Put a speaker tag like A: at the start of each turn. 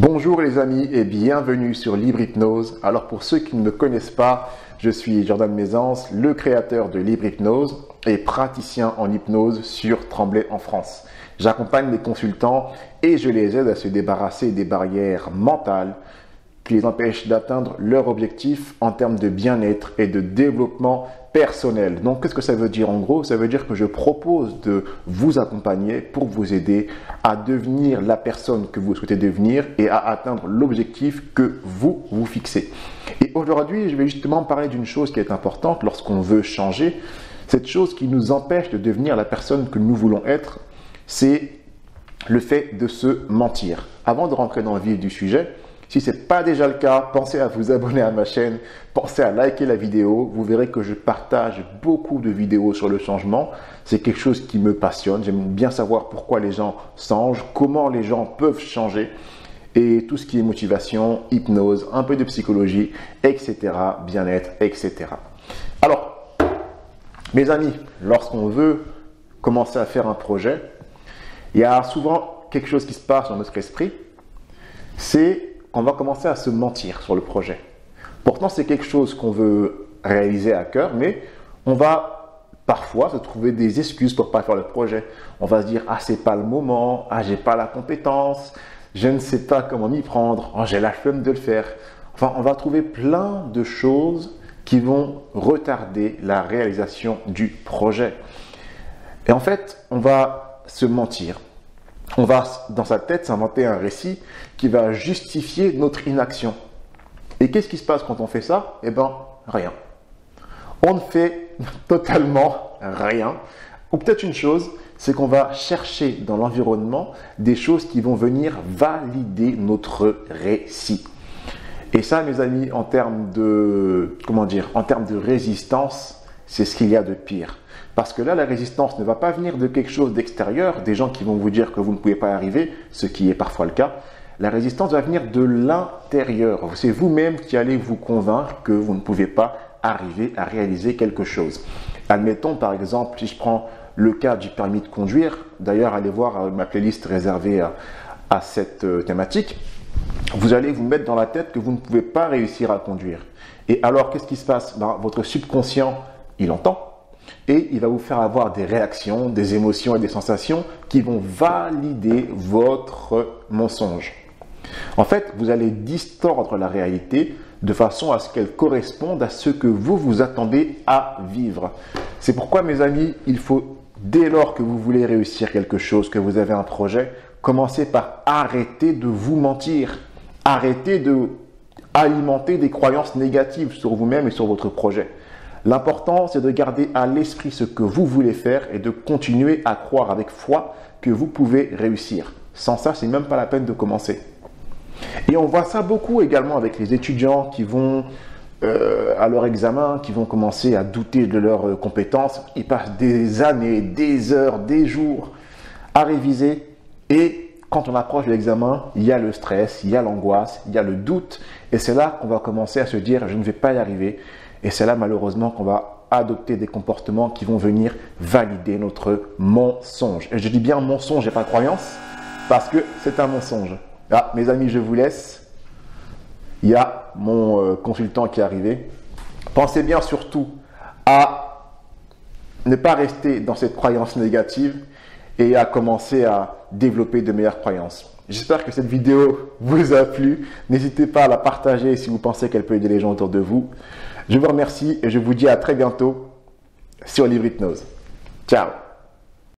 A: Bonjour les amis et bienvenue sur Libre Hypnose. Alors pour ceux qui ne me connaissent pas, je suis Jordan Mézance, le créateur de Libre Hypnose et praticien en hypnose sur Tremblay en France. J'accompagne les consultants et je les aide à se débarrasser des barrières mentales qui les empêchent d'atteindre leur objectif en termes de bien-être et de développement personnel. Donc, qu'est-ce que ça veut dire en gros? Ça veut dire que je propose de vous accompagner pour vous aider à devenir la personne que vous souhaitez devenir et à atteindre l'objectif que vous vous fixez. Et aujourd'hui, je vais justement parler d'une chose qui est importante lorsqu'on veut changer. Cette chose qui nous empêche de devenir la personne que nous voulons être, c'est le fait de se mentir. Avant de rentrer dans le vif du sujet, si ce n'est pas déjà le cas, pensez à vous abonner à ma chaîne, pensez à liker la vidéo. Vous verrez que je partage beaucoup de vidéos sur le changement. C'est quelque chose qui me passionne. J'aime bien savoir pourquoi les gens changent, comment les gens peuvent changer et tout ce qui est motivation, hypnose, un peu de psychologie, etc., bien-être, etc. Alors, mes amis, lorsqu'on veut commencer à faire un projet, il y a souvent quelque chose qui se passe dans notre esprit, c'est qu'on va commencer à se mentir sur le projet. Pourtant, c'est quelque chose qu'on veut réaliser à cœur, mais on va parfois se trouver des excuses pour ne pas faire le projet. On va se dire « Ah, c'est pas le moment, ah, j'ai pas la compétence, je ne sais pas comment m'y prendre, oh, j'ai la flemme de le faire. » Enfin, on va trouver plein de choses qui vont retarder la réalisation du projet. Et en fait, on va se mentir. On va, dans sa tête, s'inventer un récit qui va justifier notre inaction. Et qu'est-ce qui se passe quand on fait ça? Eh bien, rien. On ne fait totalement rien. Ou peut-être une chose, c'est qu'on va chercher dans l'environnement des choses qui vont venir valider notre récit. Et ça, mes amis, en termes de résistance, c'est ce qu'il y a de pire. Parce que là, la résistance ne va pas venir de quelque chose d'extérieur, des gens qui vont vous dire que vous ne pouvez pas y arriver, ce qui est parfois le cas. La résistance va venir de l'intérieur. C'est vous-même qui allez vous convaincre que vous ne pouvez pas arriver à réaliser quelque chose. Admettons par exemple, si je prends le cas du permis de conduire, d'ailleurs allez voir ma playlist réservée à cette thématique, vous allez vous mettre dans la tête que vous ne pouvez pas réussir à conduire. Et alors, qu'est-ce qui se passe? Votre subconscient, il entend. Et il va vous faire avoir des réactions, des émotions et des sensations qui vont valider votre mensonge. En fait, vous allez distordre la réalité de façon à ce qu'elle corresponde à ce que vous vous attendez à vivre. C'est pourquoi, mes amis, il faut, dès lors que vous voulez réussir quelque chose, que vous avez un projet, commencer par arrêter de vous mentir. Arrêtez de alimenter des croyances négatives sur vous-même et sur votre projet. L'important, c'est de garder à l'esprit ce que vous voulez faire et de continuer à croire avec foi que vous pouvez réussir. Sans ça, c'est même pas la peine de commencer. Et on voit ça beaucoup également avec les étudiants qui vont à leur examen, qui vont commencer à douter de leurs compétences. Ils passent des années, des heures, des jours à réviser et quand on approche de l'examen, il y a le stress, il y a l'angoisse, il y a le doute et c'est là qu'on va commencer à se dire « je ne vais pas y arriver ». Et c'est là malheureusement qu'on va adopter des comportements qui vont venir valider notre mensonge. Et je dis bien mensonge et pas croyance parce que c'est un mensonge. Ah, mes amis, je vous laisse. Il y a mon consultant qui est arrivé. Pensez bien surtout à ne pas rester dans cette croyance négative et à commencer à développer de meilleures croyances. J'espère que cette vidéo vous a plu. N'hésitez pas à la partager si vous pensez qu'elle peut aider les gens autour de vous. Je vous remercie et je vous dis à très bientôt sur Libre Hypnose. Ciao!